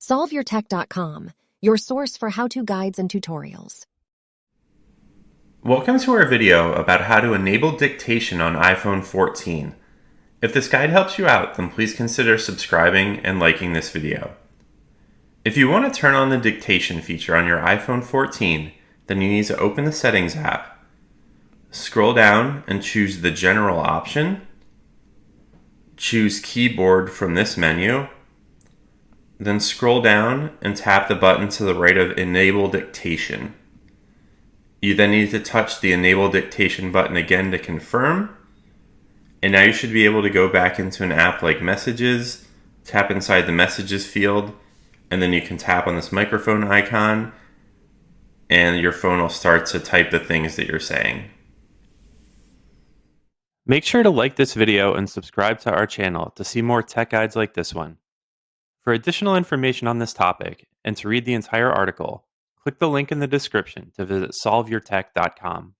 SolveYourTech.com, your source for how-to guides and tutorials. Welcome to our video about how to enable dictation on iPhone 14. If this guide helps you out, then please consider subscribing and liking this video. If you want to turn on the dictation feature on your iPhone 14, then you need to open the Settings app, scroll down and choose the General option, choose Keyboard from this menu, then scroll down and tap the button to the right of Enable Dictation. You then need to touch the Enable Dictation button again to confirm, and now you should be able to go back into an app like Messages, tap inside the Messages field, and then you can tap on this microphone icon, and your phone will start to type the things that you're saying. Make sure to like this video and subscribe to our channel to see more tech guides like this one. For additional information on this topic and to read the entire article, click the link in the description to visit solveyourtech.com.